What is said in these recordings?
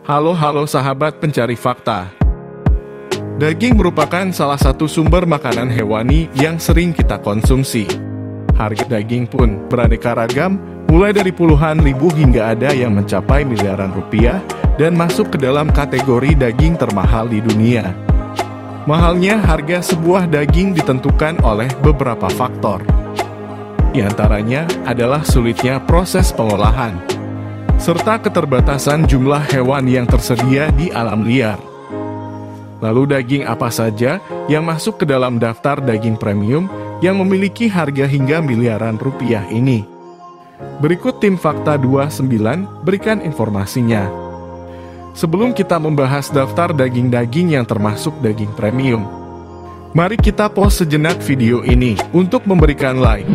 Halo sahabat pencari fakta. Daging merupakan salah satu sumber makanan hewani yang sering kita konsumsi. Harga daging pun beraneka ragam, mulai dari puluhan ribu hingga ada yang mencapai miliaran rupiah, dan masuk ke dalam kategori daging termahal di dunia. Mahalnya harga sebuah daging ditentukan oleh beberapa faktor. Di antaranya adalah sulitnya proses pengolahan, serta keterbatasan jumlah hewan yang tersedia di alam liar. Lalu daging apa saja yang masuk ke dalam daftar daging premium yang memiliki harga hingga miliaran rupiah ini? Berikut tim Fakta 29 berikan informasinya. Sebelum kita membahas daftar daging-daging yang termasuk daging premium, mari kita pause sejenak video ini untuk memberikan like.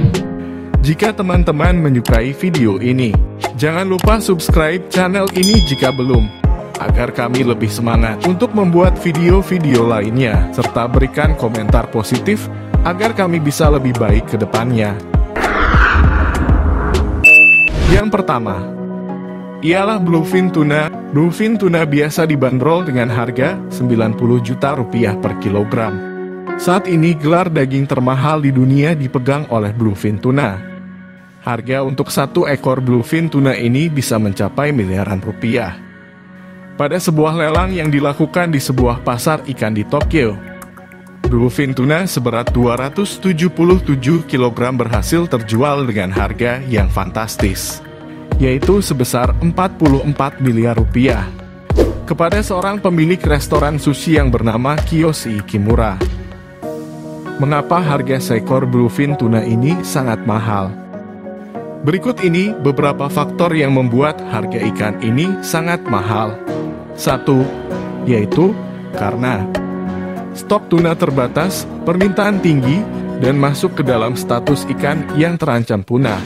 Jika teman-teman menyukai video ini, jangan lupa subscribe channel ini jika belum, agar kami lebih semangat untuk membuat video-video lainnya, serta berikan komentar positif agar kami bisa lebih baik ke depannya. Yang pertama, ialah bluefin tuna. Bluefin tuna biasa dibanderol dengan harga 90 juta rupiah per kilogram. Saat ini gelar daging termahal di dunia dipegang oleh bluefin tuna. Harga untuk satu ekor bluefin tuna ini bisa mencapai miliaran rupiah. Pada sebuah lelang yang dilakukan di sebuah pasar ikan di Tokyo, bluefin tuna seberat 277 kg berhasil terjual dengan harga yang fantastis, yaitu sebesar 44 miliar rupiah, kepada seorang pemilik restoran sushi yang bernama Kiyoshi Kimura. Mengapa harga seekor bluefin tuna ini sangat mahal? Berikut ini beberapa faktor yang membuat harga ikan ini sangat mahal. 1. Yaitu karena stok tuna terbatas, permintaan tinggi, dan masuk ke dalam status ikan yang terancam punah.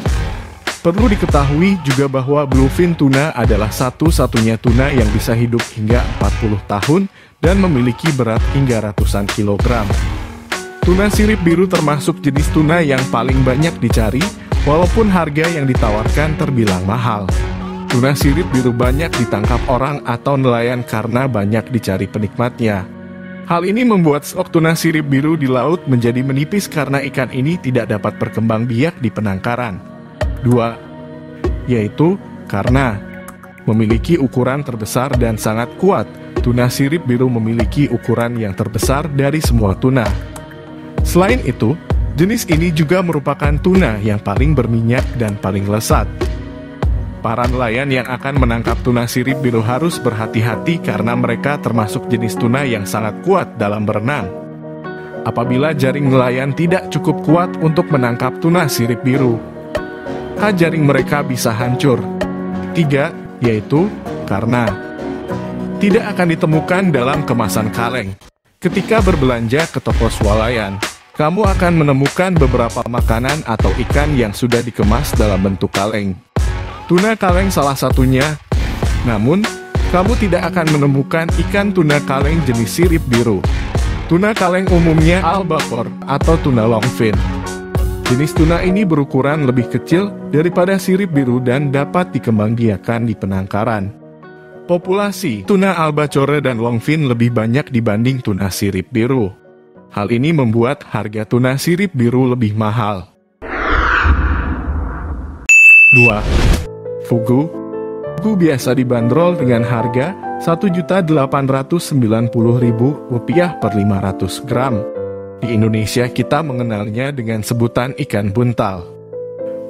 Perlu diketahui juga bahwa bluefin tuna adalah satu-satunya tuna yang bisa hidup hingga 40 tahun dan memiliki berat hingga ratusan kilogram. Tuna sirip biru termasuk jenis tuna yang paling banyak dicari, walaupun harga yang ditawarkan terbilang mahal. Tuna sirip biru banyak ditangkap orang atau nelayan karena banyak dicari penikmatnya. Hal ini membuat stok tuna sirip biru di laut menjadi menipis karena ikan ini tidak dapat berkembang biak di penangkaran. 2. Yaitu karena memiliki ukuran terbesar dan sangat kuat. Tuna sirip biru memiliki ukuran yang terbesar dari semua tuna. Selain itu, jenis ini juga merupakan tuna yang paling berminyak dan paling lezat. Para nelayan yang akan menangkap tuna sirip biru harus berhati-hati karena mereka termasuk jenis tuna yang sangat kuat dalam berenang. Apabila jaring nelayan tidak cukup kuat untuk menangkap tuna sirip biru, jaring mereka bisa hancur. 3. Yaitu karena tidak akan ditemukan dalam kemasan kaleng. Ketika berbelanja ke toko swalayan, kamu akan menemukan beberapa makanan atau ikan yang sudah dikemas dalam bentuk kaleng. Tuna kaleng salah satunya. Namun, kamu tidak akan menemukan ikan tuna kaleng jenis sirip biru. Tuna kaleng umumnya albacore atau tuna longfin. Jenis tuna ini berukuran lebih kecil daripada sirip biru dan dapat dikembangbiakkan di penangkaran. Populasi tuna albacore dan longfin lebih banyak dibanding tuna sirip biru. Hal ini membuat harga tuna sirip biru lebih mahal. 2. Fugu. Fugu biasa dibanderol dengan harga Rp1.890.000 per 500 gram. Di Indonesia kita mengenalnya dengan sebutan ikan buntal.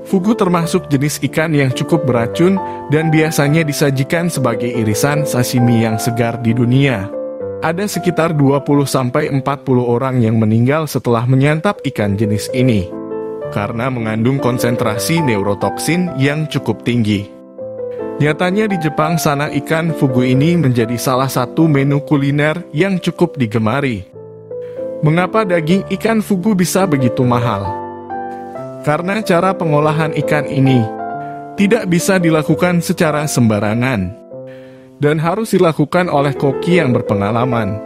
Fugu termasuk jenis ikan yang cukup beracun dan biasanya disajikan sebagai irisan sashimi yang segar di dunia. Ada sekitar 20-40 orang yang meninggal setelah menyantap ikan jenis ini, karena mengandung konsentrasi neurotoksin yang cukup tinggi. Nyatanya di Jepang sana ikan fugu ini menjadi salah satu menu kuliner yang cukup digemari. Mengapa daging ikan fugu bisa begitu mahal? Karena cara pengolahan ikan ini tidak bisa dilakukan secara sembarangan, dan harus dilakukan oleh koki yang berpengalaman,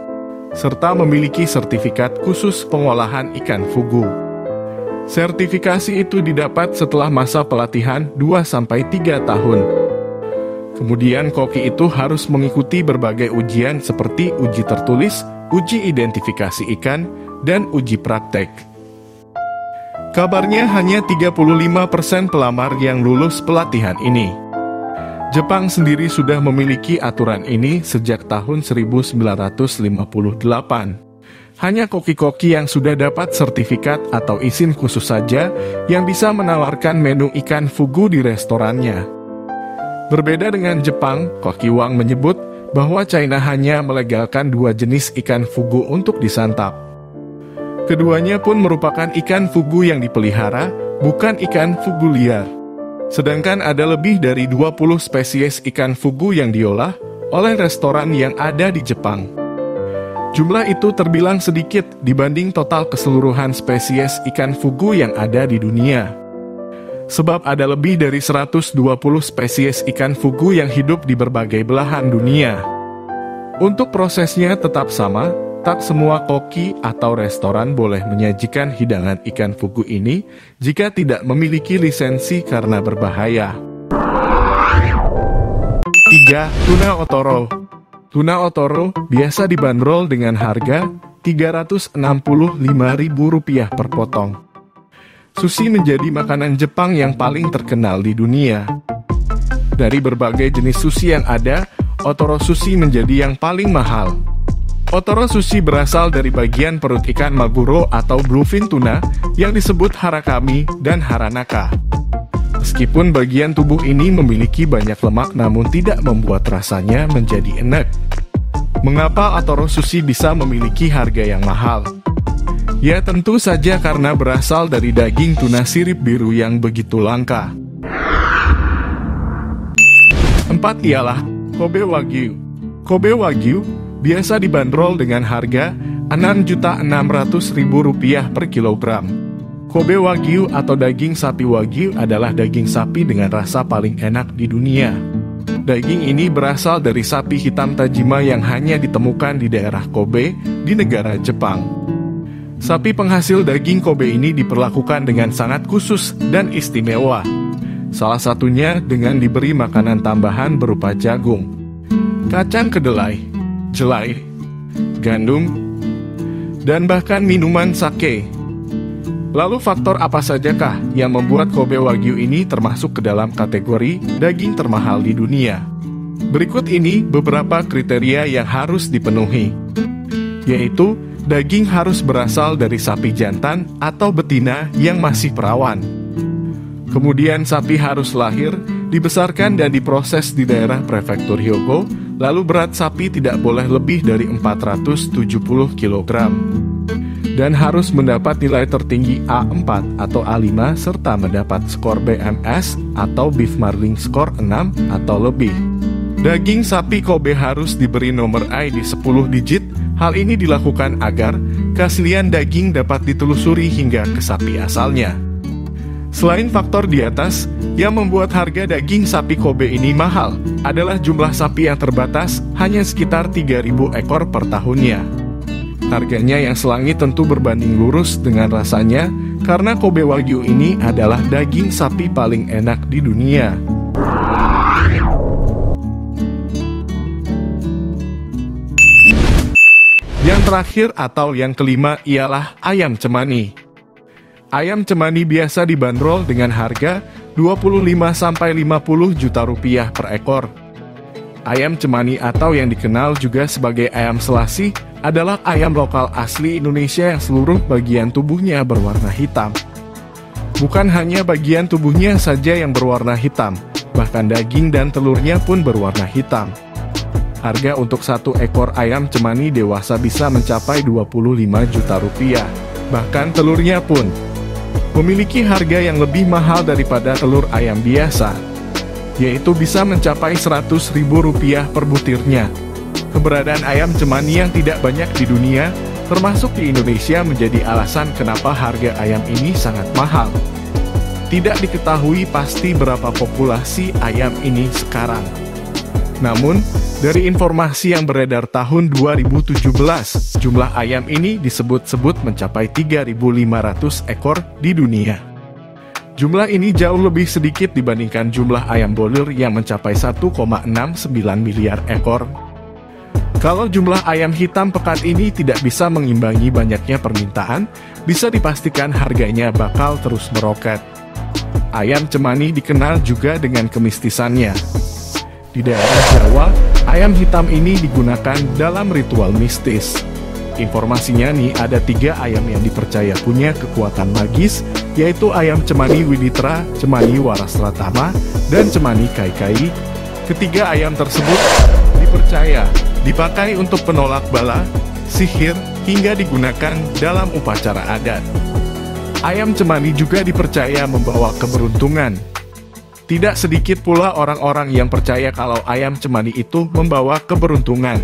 serta memiliki sertifikat khusus pengolahan ikan fugu. Sertifikasi itu didapat setelah masa pelatihan 2-3 tahun. Kemudian koki itu harus mengikuti berbagai ujian seperti uji tertulis, uji identifikasi ikan, dan uji praktek. Kabarnya hanya 35% pelamar yang lulus pelatihan ini. Jepang sendiri sudah memiliki aturan ini sejak tahun 1958. Hanya koki-koki yang sudah dapat sertifikat atau izin khusus saja yang bisa menawarkan menu ikan fugu di restorannya. Berbeda dengan Jepang, Koki Wang menyebut bahwa China hanya melegalkan 2 jenis ikan fugu untuk disantap. Keduanya pun merupakan ikan fugu yang dipelihara, bukan ikan fugu liar. Sedangkan ada lebih dari 20 spesies ikan fugu yang diolah oleh restoran yang ada di Jepang. Jumlah itu terbilang sedikit dibanding total keseluruhan spesies ikan fugu yang ada di dunia. Sebab ada lebih dari 120 spesies ikan fugu yang hidup di berbagai belahan dunia. Untuk prosesnya tetap sama, tak semua koki atau restoran boleh menyajikan hidangan ikan fugu ini jika tidak memiliki lisensi karena berbahaya. 3. Tuna otoro. Tuna otoro biasa dibanderol dengan harga Rp365.000 per potong. Sushi menjadi makanan Jepang yang paling terkenal di dunia. Dari berbagai jenis sushi yang ada, otoro sushi menjadi yang paling mahal. Otoro sushi berasal dari bagian perut ikan maguro atau bluefin tuna yang disebut harakami dan haranaka. Meskipun bagian tubuh ini memiliki banyak lemak namun tidak membuat rasanya menjadi enak. Mengapa otoro sushi bisa memiliki harga yang mahal? Ya tentu saja karena berasal dari daging tuna sirip biru yang begitu langka. 4 ialah Kobe Wagyu. Kobe Wagyu biasa dibanderol dengan harga Rp6.600.000 per kilogram. Kobe Wagyu atau daging sapi Wagyu adalah daging sapi dengan rasa paling enak di dunia. Daging ini berasal dari sapi hitam Tajima yang hanya ditemukan di daerah Kobe di negara Jepang. Sapi penghasil daging Kobe ini diperlakukan dengan sangat khusus dan istimewa. Salah satunya dengan diberi makanan tambahan berupa jagung, kacang kedelai, jelai, gandum, dan bahkan minuman sake. Lalu faktor apa sajakah yang membuat Kobe Wagyu ini termasuk ke dalam kategori daging termahal di dunia? Berikut ini beberapa kriteria yang harus dipenuhi, yaitu daging harus berasal dari sapi jantan atau betina yang masih perawan. Kemudian sapi harus lahir, dibesarkan dan diproses di daerah prefektur Hyogo, lalu berat sapi tidak boleh lebih dari 470 kg. Dan harus mendapat nilai tertinggi A4 atau A5 serta mendapat skor BMS atau Beef Marling Score 6 atau lebih. Daging sapi Kobe harus diberi nomor ID 10 digit. Hal ini dilakukan agar keaslian daging dapat ditelusuri hingga ke sapi asalnya. Selain faktor di atas, yang membuat harga daging sapi Kobe ini mahal adalah jumlah sapi yang terbatas, hanya sekitar 3.000 ekor per tahunnya. Harganya yang selangit tentu berbanding lurus dengan rasanya, karena Kobe Wagyu ini adalah daging sapi paling enak di dunia. Yang terakhir atau yang kelima ialah ayam cemani. Ayam cemani biasa dibanderol dengan harga Rp25-50 juta per ekor. Ayam cemani atau yang dikenal juga sebagai ayam selasi adalah ayam lokal asli Indonesia yang seluruh bagian tubuhnya berwarna hitam. Bukan hanya bagian tubuhnya saja yang berwarna hitam, bahkan daging dan telurnya pun berwarna hitam. Harga untuk satu ekor ayam cemani dewasa bisa mencapai Rp25 juta. Bahkan telurnya pun memiliki harga yang lebih mahal daripada telur ayam biasa, yaitu bisa mencapai Rp100.000 per butirnya. Keberadaan ayam cemani yang tidak banyak di dunia, termasuk di Indonesia, menjadi alasan kenapa harga ayam ini sangat mahal. Tidak diketahui pasti berapa populasi ayam ini sekarang. Namun, dari informasi yang beredar tahun 2017, jumlah ayam ini disebut-sebut mencapai 3.500 ekor di dunia. Jumlah ini jauh lebih sedikit dibandingkan jumlah ayam bolir yang mencapai 1,69 miliar ekor. Kalau jumlah ayam hitam pekan ini tidak bisa mengimbangi banyaknya permintaan, bisa dipastikan harganya bakal terus meroket. Ayam cemani dikenal juga dengan kemistisannya. Di daerah Jawa, ayam hitam ini digunakan dalam ritual mistis. Informasinya nih, ada 3 ayam yang dipercaya punya kekuatan magis, yaitu ayam cemani Widitra, cemani Warasratama, dan cemani Kaikai. Ketiga ayam tersebut dipercaya dipakai untuk penolak bala, sihir, hingga digunakan dalam upacara adat. Ayam cemani juga dipercaya membawa keberuntungan. Tidak sedikit pula orang-orang yang percaya kalau ayam cemani itu membawa keberuntungan.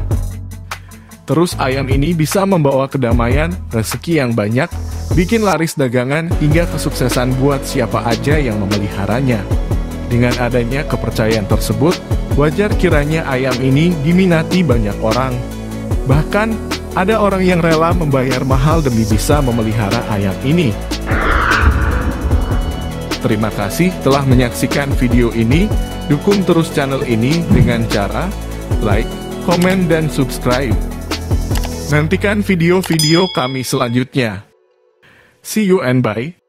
Terus ayam ini bisa membawa kedamaian, rezeki yang banyak, bikin laris dagangan, hingga kesuksesan buat siapa aja yang memeliharanya. Dengan adanya kepercayaan tersebut, wajar kiranya ayam ini diminati banyak orang. Bahkan, ada orang yang rela membayar mahal demi bisa memelihara ayam ini. Terima kasih telah menyaksikan video ini. Dukung terus channel ini dengan cara like, komen, dan subscribe. Nantikan video-video kami selanjutnya. See you and bye.